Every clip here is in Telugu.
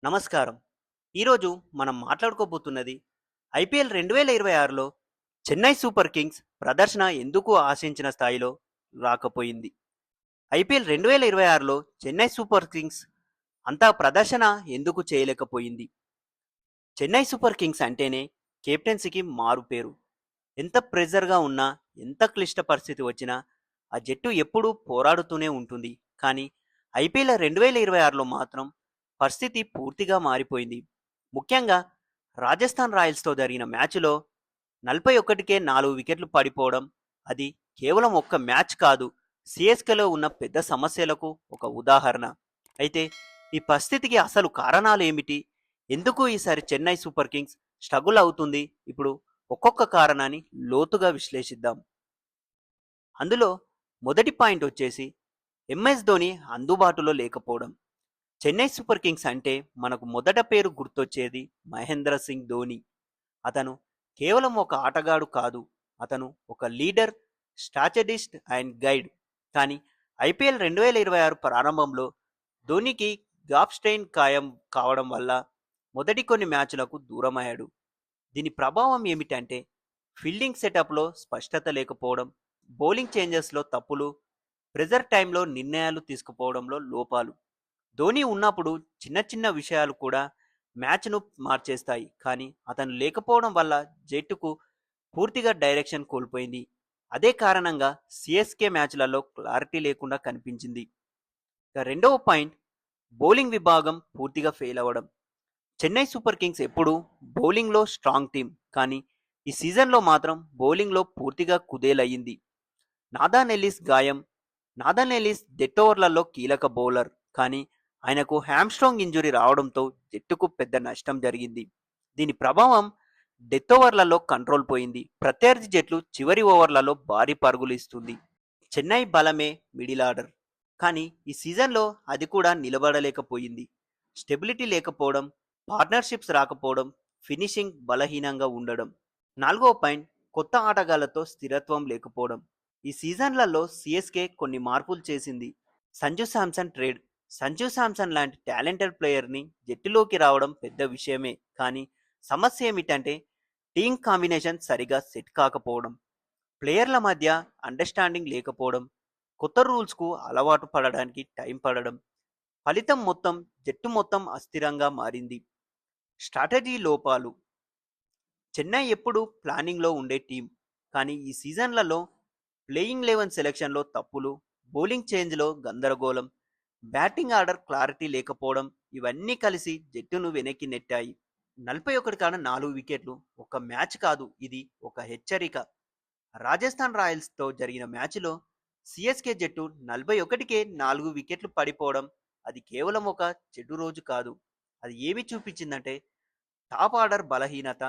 నమస్కారం. ఈరోజు మనం మాట్లాడుకోబోతున్నది ఐపీఎల్ 2026లో చెన్నై సూపర్ కింగ్స్ ప్రదర్శన ఎందుకు ఆశించిన స్థాయిలో రాకపోయింది. ఐపీఎల్ 2026లో చెన్నై సూపర్ కింగ్స్ అంతా ప్రదర్శన ఎందుకు చేయలేకపోయింది. చెన్నై సూపర్ కింగ్స్ అంటేనే కెప్టెన్సీకి మారుపేరు. ఎంత ప్రెజర్గా ఉన్నా, ఎంత క్లిష్ట పరిస్థితి వచ్చినా ఆ జట్టు ఎప్పుడూ పోరాడుతూనే ఉంటుంది. కానీ ఐపీఎల్ 2026లో మాత్రం పరిస్థితి పూర్తిగా మారిపోయింది. ముఖ్యంగా రాజస్థాన్ రాయల్స్తో జరిగిన మ్యాచ్లో 41కే 4 వికెట్లు పడిపోవడం, అది కేవలం ఒక్క మ్యాచ్ కాదు, సిఎస్కేలో ఉన్న పెద్ద సమస్యలకు ఒక ఉదాహరణ. అయితే ఈ పరిస్థితికి అసలు కారణాలు ఏమిటి? ఎందుకు ఈసారి చెన్నై సూపర్ కింగ్స్ స్ట్రగుల్ అవుతుంది? ఇప్పుడు ఒక్కొక్క కారణాన్ని లోతుగా విశ్లేషిద్దాం. అందులో మొదటి పాయింట్ వచ్చేసి ఎంఎస్ ధోని అందుబాటులో లేకపోవడం. చెన్నై సూపర్ కింగ్స్ అంటే మనకు మొదట పేరు గుర్తొచ్చేది మహేంద్ర సింగ్ ధోని. అతను కేవలం ఒక ఆటగాడు కాదు, అతను ఒక లీడర్, స్ట్రాటజిస్ట్ అండ్ గైడ్. కానీ ఐపీఎల్ 2026 ప్రారంభంలో ధోనికి గాఫ్ స్ట్రెయిన్ ఖాయం కావడం వల్ల మొదటి కొన్ని మ్యాచ్లకు దూరమయ్యాడు. దీని ప్రభావం ఏమిటంటే ఫీల్డింగ్ సెటప్లో స్పష్టత లేకపోవడం, బౌలింగ్ చేంజెస్లో తప్పులు, ప్రెజర్ టైంలో నిర్ణయాలు తీసుకుపోవడంలో లోపాలు. ధోని ఉన్నప్పుడు చిన్న చిన్న విషయాలు కూడా మ్యాచ్ను మార్చేస్తాయి. కానీ అతను లేకపోవడం వల్ల జట్టుకు పూర్తిగా డైరెక్షన్ కోల్పోయింది. అదే కారణంగా సిఎస్కే మ్యాచ్లలో క్లారిటీ లేకుండా కనిపించింది. ఇక రెండవ పాయింట్, బౌలింగ్ విభాగం పూర్తిగా ఫెయిల్ అవ్వడం. చెన్నై సూపర్ కింగ్స్ ఎప్పుడూ బౌలింగ్లో స్ట్రాంగ్ టీం, కానీ ఈ సీజన్లో మాత్రం బౌలింగ్లో పూర్తిగా కుదేలయ్యింది. నాథన్ ఎల్లిస్ గాయం. నాథన్ ఎల్లిస్ డెత్ ఓవర్లలో కీలక బౌలర్, కానీ ఆయనకు హ్యామ్స్ట్రాంగ్ ఇంజురీ రావడంతో జట్టుకు పెద్ద నష్టం జరిగింది. దీని ప్రభావం డెత్ ఓవర్లలో కంట్రోల్ పోయింది. ప్రత్యర్థి జట్లు చివరి ఓవర్లలో భారీ పరుగులు ఇస్తుంది. చెన్నై బలమే మిడిల్ ఆర్డర్, కానీ ఈ సీజన్లో అది కూడా నిలబడలేకపోయింది. స్టెబిలిటీ లేకపోవడం, పార్ట్నర్షిప్స్ రాకపోవడం, ఫినిషింగ్ బలహీనంగా ఉండడం. నాలుగో పాయింట్, కొత్త ఆటగాళ్లతో స్థిరత్వం లేకపోవడం. ఈ సీజన్లలో సిఎస్కే కొన్ని మార్పులు చేసింది. సంజు శాంసన్ ట్రేడ్. సంజు శాంసన్ లాంటి టాలెంటెడ్ ప్లేయర్ని జట్టులోకి రావడం పెద్ద విషయమే, కానీ సమస్య ఏమిటంటే టీం కాంబినేషన్ సరిగా సెట్ కాకపోవడం, ప్లేయర్ల మధ్య అండర్స్టాండింగ్ లేకపోవడం, కొత్త రూల్స్కు అలవాటు పడడానికి టైం పడడం. ఫలితం జట్టు మొత్తం అస్థిరంగా మారింది. స్ట్రాటజీ లోపాలు. చెన్నై ఎప్పుడు ప్లానింగ్లో ఉండే టీం, కానీ ఈ సీజన్లలో ప్లేయింగ్ 11 సెలెక్షన్లో తప్పులు, బౌలింగ్ చేంజ్లో గందరగోళం, బ్యాటింగ్ ఆర్డర్ క్లారిటీ లేకపోవడం, ఇవన్నీ కలిసి జట్టును వెనక్కి నెట్టాయి. 41 కాన 4 వికెట్లు ఒక మ్యాచ్ కాదు, ఇది ఒక హెచ్చరిక. రాజస్థాన్ రాయల్స్తో జరిగిన మ్యాచ్లో సిఎస్కే జట్టు 41కే 4 వికెట్లు పడిపోవడం, అది కేవలం ఒక చెడు రోజు కాదు. అది ఏమి చూపించిందంటే టాప్ ఆర్డర్ బలహీనత,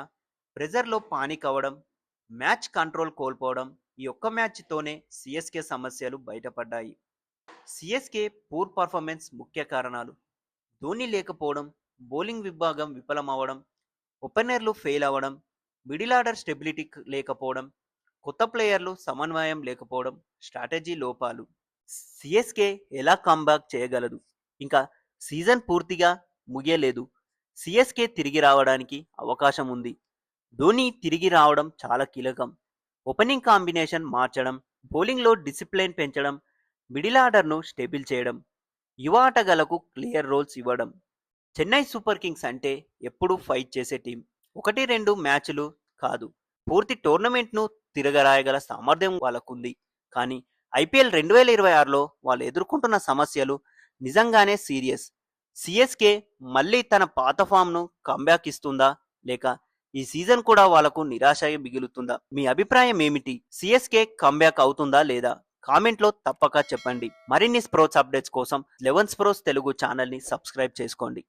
ప్రెజర్లో పానిక్ అవ్వడం, మ్యాచ్ కంట్రోల్ కోల్పోవడం. ఈ ఒక్క మ్యాచ్తోనే సిఎస్కే సమస్యలు బయటపడ్డాయి. సిఎస్కే పూర్ పర్ఫార్మెన్స్ ముఖ్య కారణాలు: ధోని లేకపోవడం, బౌలింగ్ విభాగం విఫలమవ్వడం, ఓపెనర్లు ఫెయిల్ అవ్వడం, మిడిల్ ఆర్డర్ స్టెబిలిటీ లేకపోవడం, కొత్త ప్లేయర్లు సమన్వయం లేకపోవడం, స్ట్రాటజీ లోపాలు. సిఎస్కే ఎలా కమ్బ్యాక్ చేయగలదు? ఇంకా సీజన్ పూర్తిగా ముగియలేదు. సిఎస్కే తిరిగి రావడానికి అవకాశం ఉంది. ధోని తిరిగి రావడం చాలా కీలకం. ఓపెనింగ్ కాంబినేషన్ మార్చడం, బౌలింగ్లో డిసిప్లిన్ పెంచడం, మిడిల్ ఆర్డర్ను స్టేబుల్ చేయడం, యువ ఆటగాళ్లకు క్లియర్ రోల్స్ ఇవ్వడం. చెన్నై సూపర్ కింగ్స్ అంటే ఎప్పుడూ ఫైట్ చేసే టీం. 1-2 మ్యాచ్లు కాదు, పూర్తి టోర్నమెంట్ను తిరగరాయగల సామర్థ్యం వాళ్ళకుంది. కానీ ఐపీఎల్ 2026లో వాళ్ళు ఎదుర్కొంటున్న సమస్యలు నిజంగానే సీరియస్. సిఎస్కే మళ్ళీ తన పాత ఫామ్ను కంబ్యాక్ ఇస్తుందా, లేక ఈ సీజన్ కూడా వాళ్లకు నిరాశ మిగులుతుందా? మీ అభిప్రాయం ఏమిటి? సిఎస్కే కంబ్యాక్ అవుతుందా లేదా? కామెంట్లో తప్పక చెప్పండి. మరిన్ని స్పోర్ట్స్ అప్డేట్స్ కోసం 11 స్పోర్ట్స్ తెలుగు ఛానల్ని సబ్స్క్రైబ్ చేసుకోండి.